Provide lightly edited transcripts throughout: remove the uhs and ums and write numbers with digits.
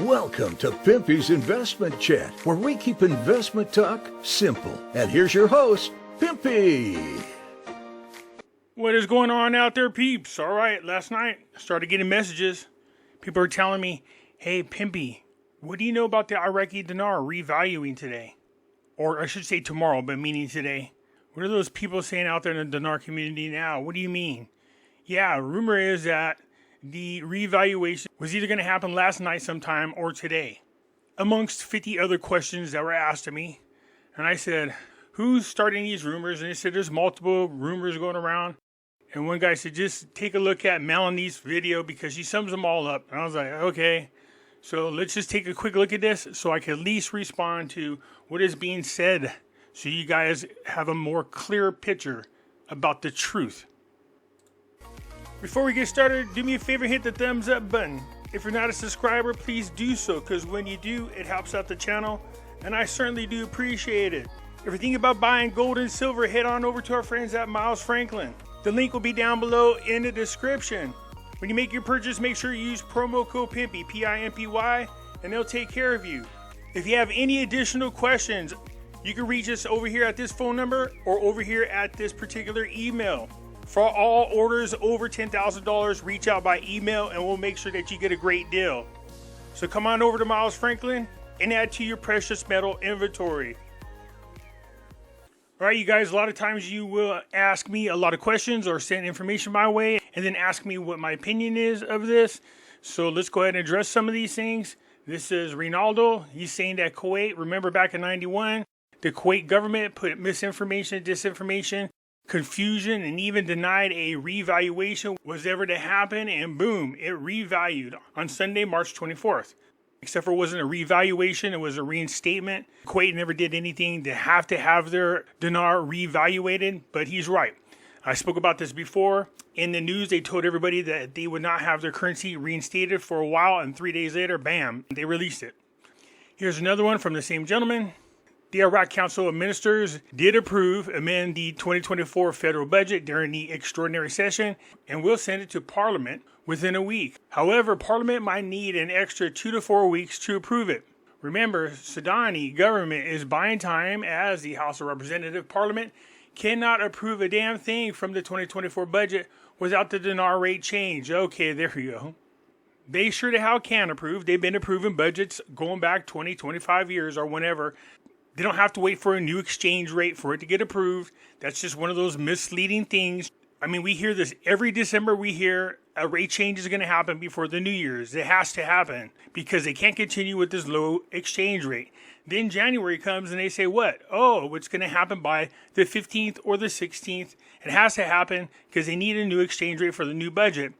Welcome to Pimpy's Investment Chat, where we keep investment talk simple. And here's your host, Pimpy. What is going on out there, peeps? All right, last night I started getting messages. People are telling me, hey, Pimpy, what do you know about the Iraqi dinar revaluing today? Or I should say tomorrow, but meaning today. What are those people saying out there in the dinar community now? What do you mean? Yeah, rumor is that the revaluation was either going to happen last night sometime or today. Amongst 50 other questions that were asked of me. And I said, who's starting these rumors? And they said there's multiple rumors going around. And one guy said, just take a look at Melanie's video because she sums them all up. And I was like, okay. So let's just take a quick look at this so I can at least respond to what is being said so you guys have a more clear picture about the truth. Before we get started, do me a favor, hit the thumbs up button. If you're not a subscriber, please do so because when you do, it helps out the channel and I certainly do appreciate it. If you're thinking about buying gold and silver, head on over to our friends at Miles Franklin. The link will be down below in the description. When you make your purchase, make sure you use promo code Pimpy, P-I-M-P-Y, and they'll take care of you. If you have any additional questions, you can reach us over here at this phone number or over here at this particular email. For all orders over $10,000, reach out by email and we'll make sure that you get a great deal. So come on over to Miles Franklin and add to your precious metal inventory. All right, you guys, a lot of times you will ask me a lot of questions or send information my way and then ask me what my opinion is of this. So let's go ahead and address some of these things. This is Ronaldo. He's saying that Kuwait, remember back in 91, the Kuwait government put misinformation, disinformation, confusion, and even denied a revaluation was ever to happen. And boom, it revalued on Sunday, March 24th. Except for it wasn't a revaluation, it was a reinstatement. Kuwait never did anything to have their dinar revaluated, but he's right. I spoke about this before. In the news, they told everybody that they would not have their currency reinstated for a while, and 3 days later, bam, they released it. Here's another one from the same gentleman. The Iraq Council of Ministers did amend the 2024 federal budget during the extraordinary session and will send it to Parliament within a week. However, Parliament might need an extra 2 to 4 weeks to approve it. Remember, Sudani government is buying time as the House of Representatives Parliament cannot approve a damn thing from the 2024 budget without the dinar rate change. Okay, there we go. They sure the hell can approve. They've been approving budgets going back 20, 25 years or whenever. They don't have to wait for a new exchange rate for it to get approved. That's just one of those misleading things. I mean, we hear this every December. We hear a rate change is going to happen before the New Year's. It has to happen because they can't continue with this low exchange rate. Then January comes and they say, what? Oh, it's going to happen by the 15th or the 16th. It has to happen because they need a new exchange rate for the new budget.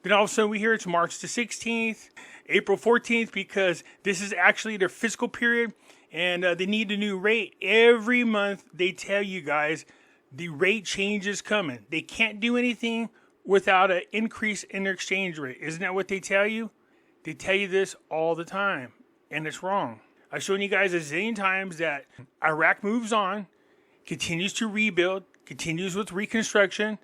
Then all of a sudden we hear it's March the 16th, April 14th, because this is actually their fiscal period. And they need a new rate. Every month they tell you guys the rate change is coming. They can't do anything without an increase in their exchange rate. Isn't that what they tell you? They tell you this all the time. And it's wrong. I've shown you guys a zillion times that Iraq moves on, continues to rebuild, continues with reconstruction.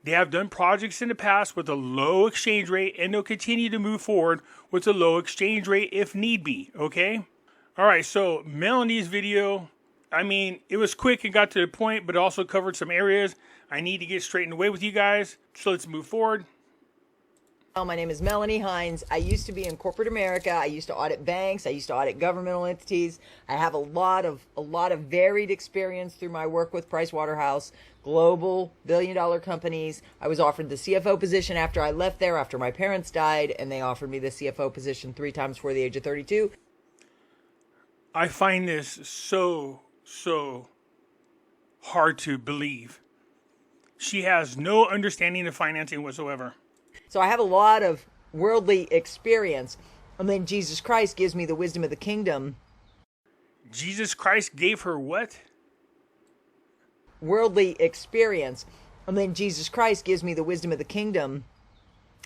They have done projects in the past with a low exchange rate, and they'll continue to move forward with a low exchange rate if need be. Okay? All right, so Melanie's video, I mean, it was quick and got to the point, but it also covered some areas I need to get straightened away with you guys. So let's move forward. My name is Melanie Hines. I used to be in corporate America. I used to audit banks. I used to audit governmental entities. I have a lot of varied experience through my work with Pricewaterhouse, global billion-dollar companies. I was offered the CFO position after I left there, after my parents died, and they offered me the CFO position 3 times before the age of 32. I find this so hard to believe. She has no understanding of financing whatsoever. So I have a lot of worldly experience. And then Jesus Christ gives me the wisdom of the kingdom. Jesus Christ gave her what? Worldly experience. And then Jesus Christ gives me the wisdom of the kingdom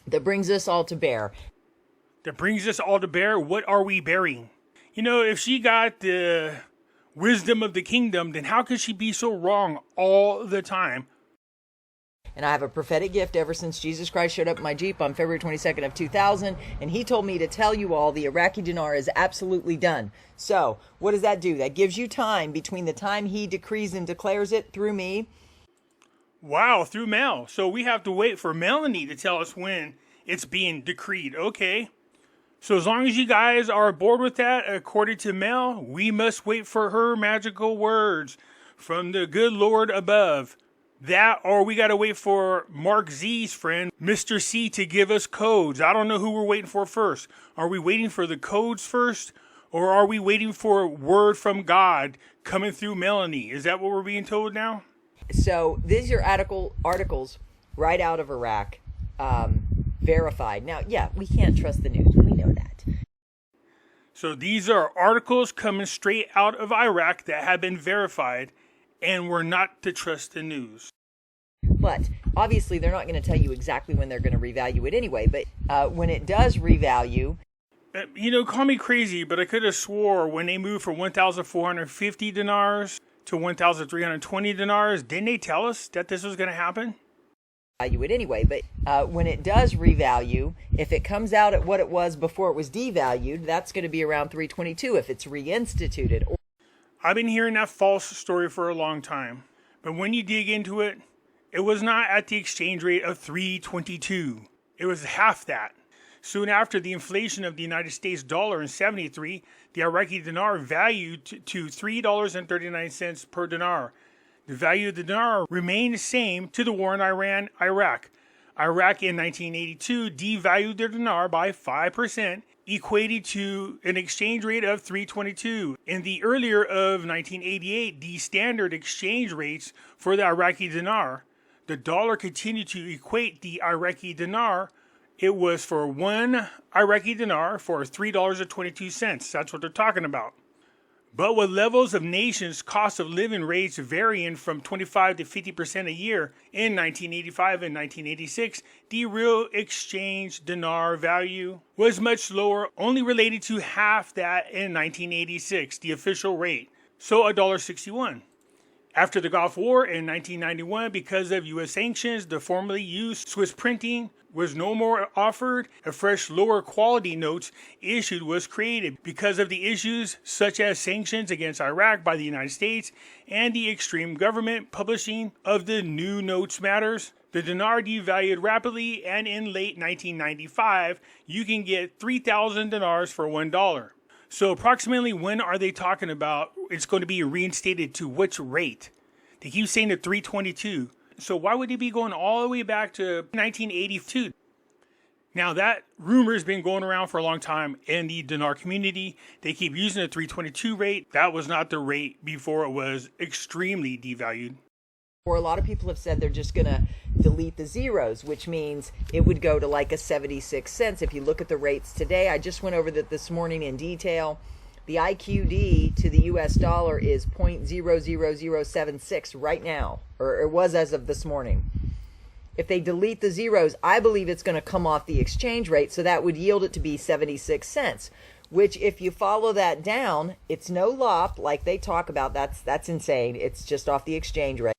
that brings us all to bear. That brings us all to bear? What are we bearing? You know, if she got the wisdom of the kingdom, then how could she be so wrong all the time? and I have a prophetic gift ever since Jesus Christ showed up in my Jeep on February 22nd of 2000, and he told me to tell you all the Iraqi dinar is absolutely done. So what does that do? That gives you time between the time he decrees and declares it through me. Wow, through Mel. So we have to wait for Melanie to tell us when it's being decreed. Okay. So as long as you guys are aboard with that, according to Mel, we must wait for her magical words from the good Lord above. That, or we got to wait for Mark Z's friend, Mr. C, to give us codes. I don't know who we're waiting for first. Are we waiting for the codes first? Or are we waiting for word from God coming through Melanie? Is that what we're being told now? So these are articles right out of Iraq, verified. Now, yeah, we can't trust the news. We know that. So these are articles coming straight out of Iraq that have been verified, and we're not to trust the news. But obviously, they're not going to tell you exactly when they're going to revalue it anyway. But when it does revalue, call me crazy, but I could have swore when they moved from 1,450 dinars to 1,320 dinars, didn't they tell us that this was going to happen? Value it anyway. But when it does revalue, if it comes out at what it was before it was devalued, that's going to be around 322 if it's reinstituted. I've been hearing that false story for a long time, but when you dig into it, it was not at the exchange rate of 322. It was half that. Soon after the inflation of the United States dollar in 73, the Iraqi dinar valued to $3.39 per dinar. The value of the dinar remained the same to the war in Iraq. Iraq in 1982 devalued their dinar by 5%, equating to an exchange rate of 322. In the earlier of 1988, the standard exchange rates for the Iraqi dinar, the dollar continued to equate the Iraqi dinar. It was for one Iraqi dinar for $3.22. That's what they're talking about. But with levels of nations' cost of living rates varying from 25 to 50% a year in 1985 and 1986, the real exchange dinar value was much lower, only related to half that in 1986, the official rate, so $1.61. After the Gulf War in 1991, because of U.S. sanctions, the formerly used Swiss printing was no more offered. A fresh lower quality notes issued was created because of the issues such as sanctions against Iraq by the United States and the extreme government publishing of the new notes matters. The dinar devalued rapidly, and in late 1995, you can get 3,000 dinars for $1. So approximately when are they talking about it's going to be reinstated to which rate? They keep saying the 322. So why would they be going all the way back to 1982? Now that rumor has been going around for a long time in the dinar community. They keep using the 322 rate. That was not the rate before it was extremely devalued. Or a lot of people have said they're just going to delete the zeros, which means it would go to like a 76 cents. If you look at the rates today, I just went over that this morning in detail. The IQD to the US dollar is 0.00076 right now, or it was as of this morning. If they delete the zeros, I believe it's going to come off the exchange rate, so that would yield it to be 76 cents, which if you follow that down, it's no lop like they talk about. That's insane. It's just off the exchange rate.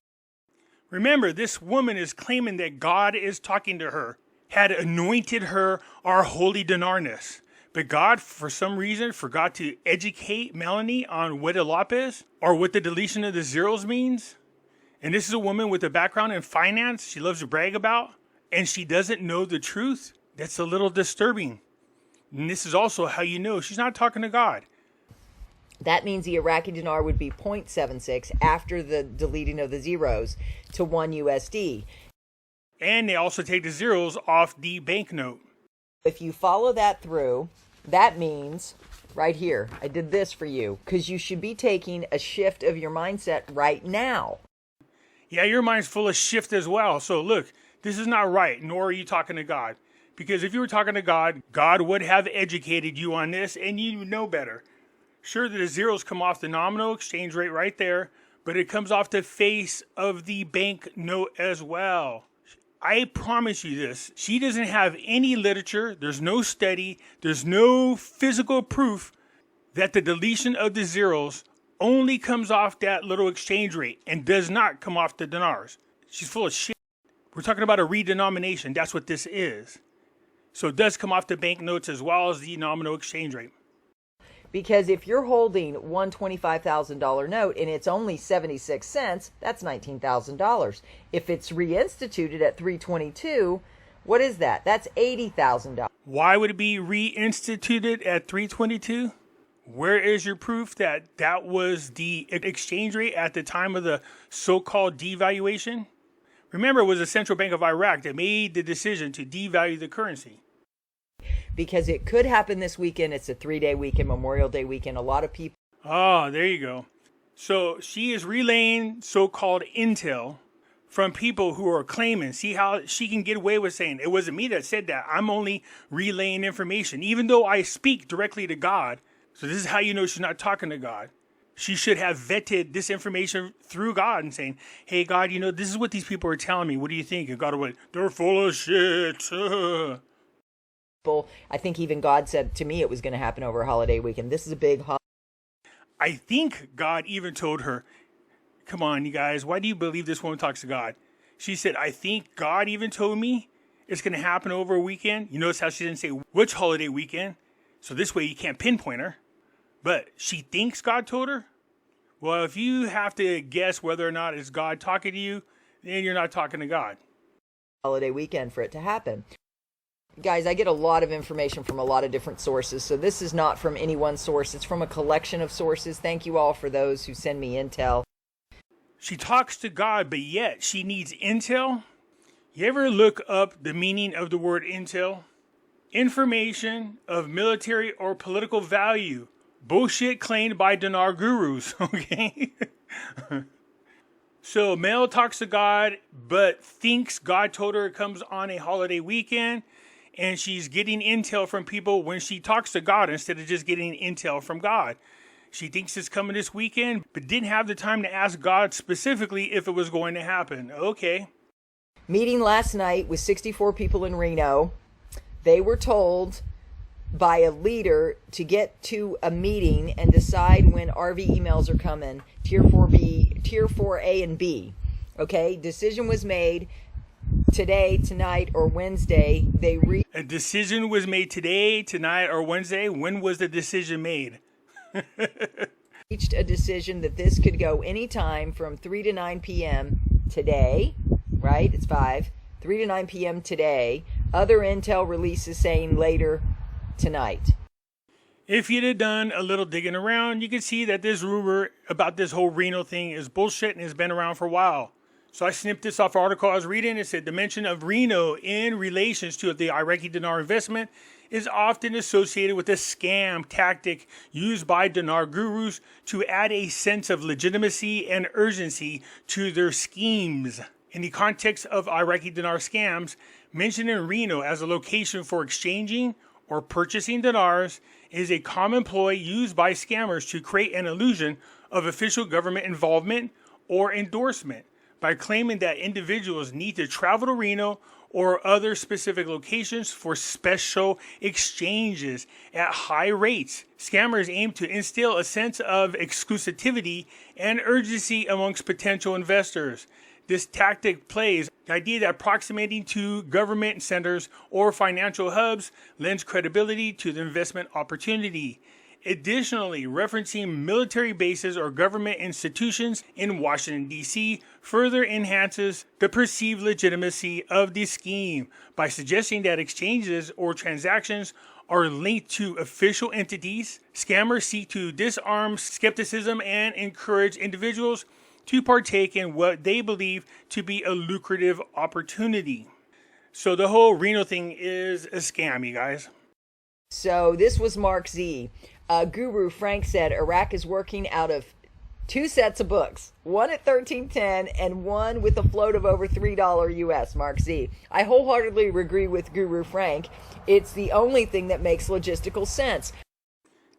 Remember, this woman is claiming that God is talking to her, had anointed her our holy dinarness. But God, for some reason, forgot to educate Melanie on what a lop is, or what the deletion of the zeros means. And this is a woman with a background in finance she loves to brag about, and she doesn't know the truth. That's a little disturbing. And this is also how you know she's not talking to God. That means the Iraqi dinar would be 0.76 after the deleting of the zeros to 1 USD. And they also take the zeros off the banknote. If you follow that through, that means right here, I did this for you, because you should be taking a shift of your mindset right now. Yeah, your mind's full of shift as well. So look, this is not right, nor are you talking to God. Because if you were talking to God, God would have educated you on this, and you know better. Sure, the zeros come off the nominal exchange rate right there, but it comes off the face of the bank note as well. I promise you this, she doesn't have any literature, there's no study, there's no physical proof that the deletion of the zeros only comes off that little exchange rate and does not come off the dinars. She's full of shit. We're talking about a redenomination. That's what this is. So it does come off the banknotes as well as the nominal exchange rate. Because if you're holding one $25,000 note and it's only 76 cents, that's $19,000. If it's reinstituted at 322, what is that? That's $80,000. Why would it be reinstituted at 322? Where is your proof that that was the exchange rate at the time of the so-called devaluation? Remember, it was the Central Bank of Iraq that made the decision to devalue the currency. Because it could happen this weekend. It's a 3-day weekend, Memorial Day weekend. A lot of people. Oh, there you go. So she is relaying so-called intel from people who are claiming. See how she can get away with saying, it wasn't me that said that. I'm only relaying information, even though I speak directly to God. So this is how you know she's not talking to God. She should have vetted this information through God and saying, hey, God, you know, this is what these people are telling me. What do you think? And God went, they're full of shit. I think even God said to me it was going to happen over a holiday weekend. This is a big holiday. I think God even told her, come on, you guys, why do you believe this woman talks to God? She said, I think God even told me it's going to happen over a weekend. You notice how she didn't say which holiday weekend. So this way you can't pinpoint her. But she thinks God told her. Well, if you have to guess whether or not it's God talking to you, then you're not talking to God. Holiday weekend for it to happen. Guys, I get a lot of information from a lot of different sources. So this is not from any one source. It's from a collection of sources. Thank you all for those who send me intel. She talks to God, but yet she needs intel. You ever look up the meaning of the word intel? Information of military or political value. Bullshit claimed by Dinar gurus, okay? So Mel talks to God, but thinks God told her it comes on a holiday weekend, and she's getting intel from people when she talks to God instead of just getting intel from God. She thinks it's coming this weekend, but didn't have the time to ask God specifically if it was going to happen. Okay. Meeting last night with 64 people in Reno. They were told by a leader to get to a meeting and decide when RV emails are coming, Tier 4B, Tier 4A and B. Okay, decision was made today, tonight, or Wednesday. A decision was made today, tonight, or Wednesday. When was the decision made? Reached a decision that this could go anytime from 3 to 9 p.m. today, right? It's 5. 3 to 9 p.m. today. Other intel releases saying later tonight. If you'd have done a little digging around, you could see that this rumor about this whole Reno thing is bullshit and has been around for a while. So I snipped this off an article I was reading. It said the mention of Reno in relations to the Iraqi dinar investment is often associated with a scam tactic used by dinar gurus to add a sense of legitimacy and urgency to their schemes. In the context of Iraqi dinar scams, mentioning Reno as a location for exchanging or purchasing dinars is a common ploy used by scammers to create an illusion of official government involvement or endorsement by claiming that individuals need to travel to Reno or other specific locations for special exchanges at high rates. Scammers aim to instill a sense of exclusivity and urgency amongst potential investors. This tactic plays the idea that approximating to government centers or financial hubs lends credibility to the investment opportunity. Additionally, referencing military bases or government institutions in Washington, D.C. further enhances the perceived legitimacy of the scheme by suggesting that exchanges or transactions are linked to official entities. Scammers seek to disarm skepticism and encourage individuals to partake in what they believe to be a lucrative opportunity. So the whole Reno thing is a scam, you guys. So this was Mark Z. Guru Frank said Iraq is working out of 2 sets of books, one at $13.10 and one with a float of over $3 US, Mark Z. I wholeheartedly agree with Guru Frank. It's the only thing that makes logistical sense.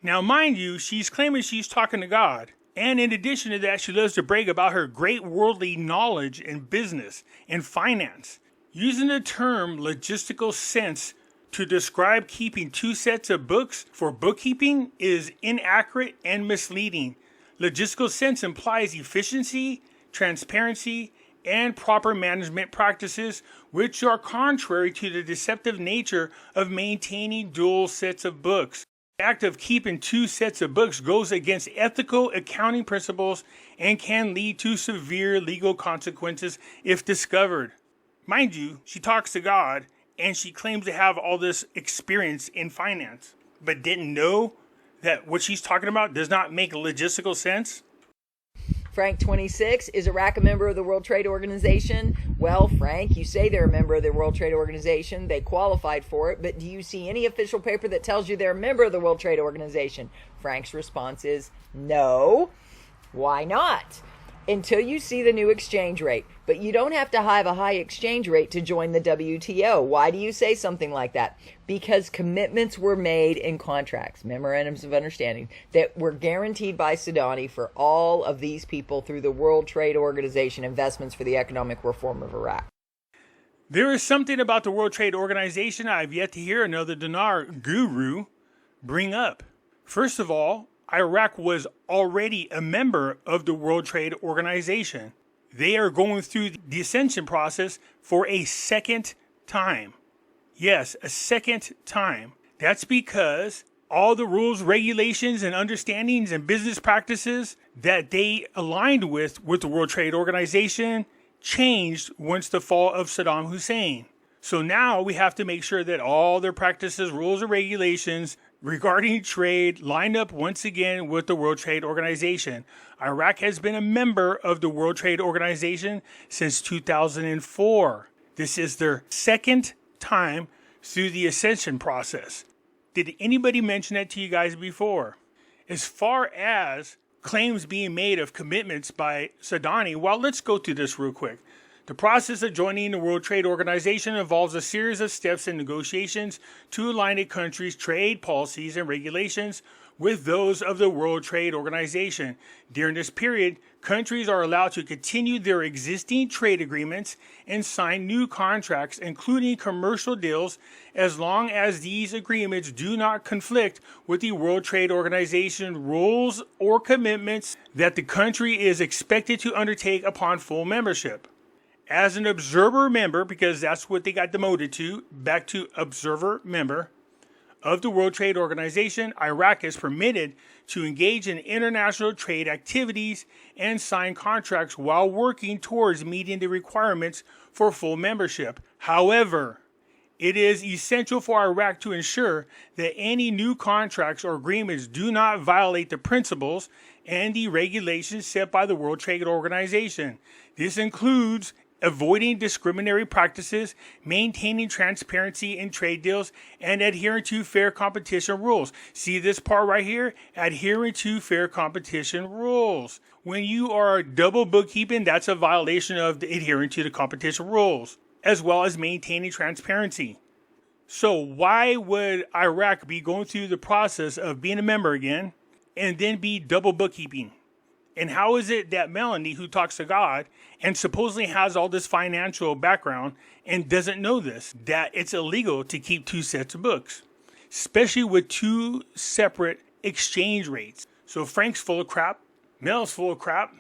Now, mind you, she's claiming she's talking to God. And in addition to that, she loves to brag about her great worldly knowledge in business and finance. Using the term logistical sense to describe keeping 2 sets of books for bookkeeping is inaccurate and misleading. Logistical sense implies efficiency, transparency, and proper management practices, which are contrary to the deceptive nature of maintaining dual sets of books. The act of keeping two sets of books goes against ethical accounting principles and can lead to severe legal consequences if discovered. Mind you, she talks to God and she claims to have all this experience in finance, but didn't know that what she's talking about does not make logistical sense. Frank 26, is Iraq a member of the World Trade Organization? Well, Frank, you say they're a member of the World Trade Organization. They qualified for it, but do you see any official paper that tells you they're a member of the World Trade Organization? Frank's response is no. Why not? Until you see the new exchange rate. But you don't have to have a high exchange rate to join the WTO. Why do you say something like that? Because commitments were made in contracts, memorandums of understanding, that were guaranteed by Sudani for all of these people through the World Trade Organization investments for the economic reform of Iraq. There is something about the World Trade Organization I've yet to hear another Dinar guru bring up. First of all, Iraq was already a member of the World Trade Organization. They are going through the ascension process for a second time. Yes, a second time. That's because all the rules, regulations, and understandings and business practices that they aligned with the World Trade Organization changed once the fall of Saddam Hussein. So now we have to make sure that all their practices, rules, and regulations regarding trade line up once again with the World Trade Organization. Iraq has been a member of the World Trade Organization since 2004. This is their second time through the ascension process. Did anybody mention that to you guys before? As far as claims being made of commitments by Sudani, well, let's go through this real quick. The process of joining the World Trade Organization involves a series of steps and negotiations to align a country's trade policies and regulations with those of the World Trade Organization. During this period, countries are allowed to continue their existing trade agreements and sign new contracts, including commercial deals, as long as these agreements do not conflict with the World Trade Organization rules or commitments that the country is expected to undertake upon full membership. As an observer member, because that's what they got demoted to, back to observer member of the World Trade Organization, Iraq is permitted to engage in international trade activities and sign contracts while working towards meeting the requirements for full membership. However, it is essential for Iraq to ensure that any new contracts or agreements do not violate the principles and the regulations set by the World Trade Organization. This includes avoiding discriminatory practices, maintaining transparency in trade deals, and adhering to fair competition rules. See this part right here? Adhering to fair competition rules. When you are double bookkeeping, that's a violation of adhering to the competition rules, as well as maintaining transparency. So why would Iraq be going through the process of being a member again and then be double bookkeeping? And how is it that Melanie, who talks to God and supposedly has all this financial background and doesn't know this, that it's illegal to keep two sets of books, especially with two separate exchange rates? So Frank's full of crap. Mel's full of crap.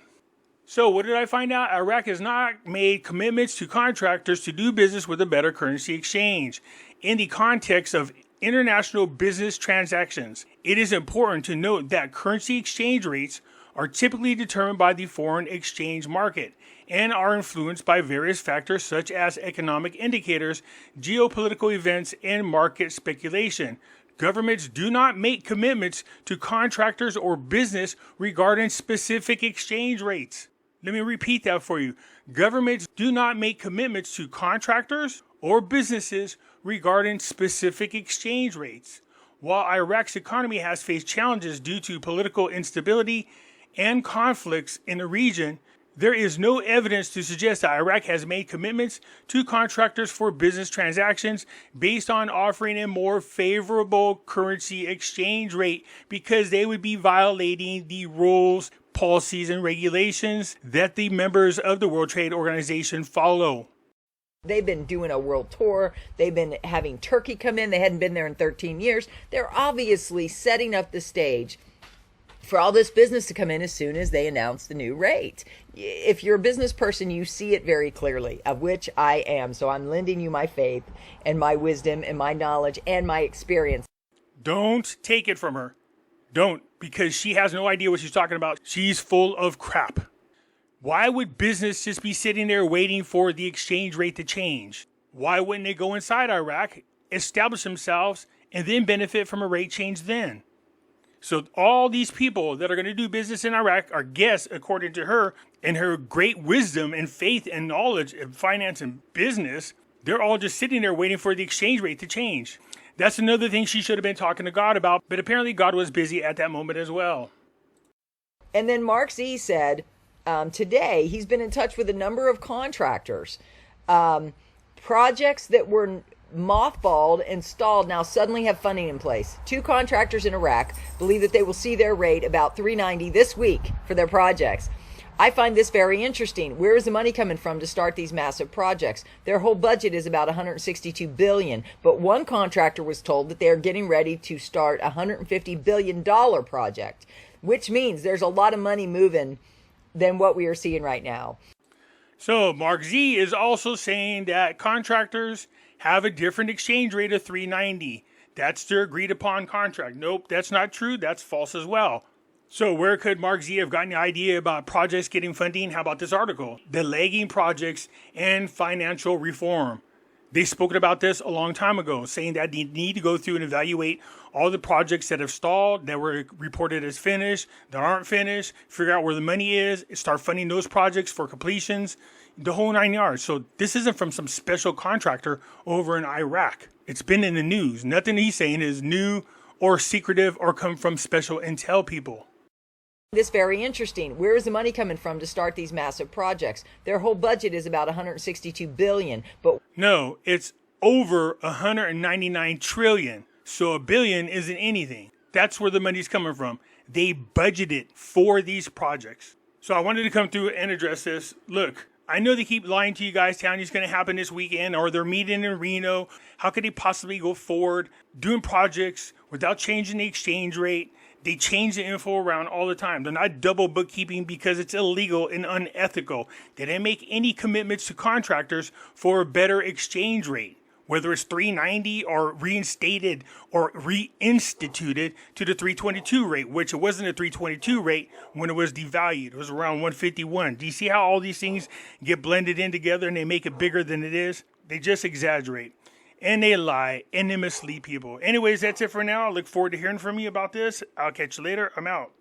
So what did I find out? Iraq has not made commitments to contractors to do business with a better currency exchange. In the context of international business transactions, it is important to note that currency exchange rates are typically determined by the foreign exchange market and are influenced by various factors such as economic indicators, geopolitical events, and market speculation. Governments do not make commitments to contractors or business regarding specific exchange rates. Let me repeat that for you. Governments do not make commitments to contractors or businesses regarding specific exchange rates. While Iraq's economy has faced challenges due to political instability and conflicts in the region, there is no evidence to suggest that Iraq has made commitments to contractors for business transactions based on offering a more favorable currency exchange rate, because they would be violating the rules, policies, and regulations that the members of the World Trade Organization follow. They've been doing a world tour. They've been having Turkey come in. They hadn't been there in 13 years. They're obviously setting up the stage for all this business to come in as soon as they announce the new rate. If you're a business person, you see it very clearly, of which I am. So I'm lending you my faith and my wisdom and my knowledge and my experience. Don't take it from her. Don't, because she has no idea what she's talking about. She's full of crap. Why would business just be sitting there waiting for the exchange rate to change? Why wouldn't they go inside Iraq, establish themselves, and then benefit from a rate change then? So all these people that are going to do business in Iraq are guests, according to her, and her great wisdom and faith and knowledge of finance and business. They're all just sitting there waiting for the exchange rate to change. That's another thing she should have been talking to God about, but apparently God was busy at that moment as well. And then Mark Z said today he's been in touch with a number of contractors. Projects that were mothballed and stalled now suddenly have funding in place. 2 contractors in Iraq believe that they will see their rate about $390 this week for their projects. I find this very interesting. Where is the money coming from to start these massive projects? Their whole budget is about $162 billion, but one contractor was told that they are getting ready to start a $150 billion project, which means there's a lot of money moving than what we are seeing right now. So Mark Z is also saying that contractors have a different exchange rate of $390. That's their agreed upon contract. Nope, that's not true. That's false as well. So where could Mark Z have gotten the idea about projects getting funding? How about this article? The lagging projects and financial reform. They spoke about this a long time ago, saying that they need to go through and evaluate all the projects that have stalled, that were reported as finished, that aren't finished, figure out where the money is, start funding those projects for completions, the whole 9 yards. So this isn't from some special contractor over in Iraq. It's been in the news. Nothing he's saying is new or secretive or come from special intel people. This very interesting. Where is the money coming from to start these massive projects? Their whole budget is about $162 billion, but no, it's over $199 trillion. So $1 billion isn't anything. That's where the money's coming from. They budgeted for these projects. So I wanted to come through and address this. Look, I know they keep lying to you guys, telling you it's going to happen this weekend, or they're meeting in Reno. How could they possibly go forward doing projects without changing the exchange rate? They change the info around all the time. They're not double bookkeeping because it's illegal and unethical. They didn't make any commitments to contractors for a better exchange rate, whether it's $390 or reinstated or reinstituted to the 322 rate, which it wasn't a 322 rate when it was devalued. It was around 151. Do you see how all these things get blended in together and they make it bigger than it is? They just exaggerate. And they lie, and they mislead people. Anyways, that's it for now. I look forward to hearing from you about this. I'll catch you later. I'm out.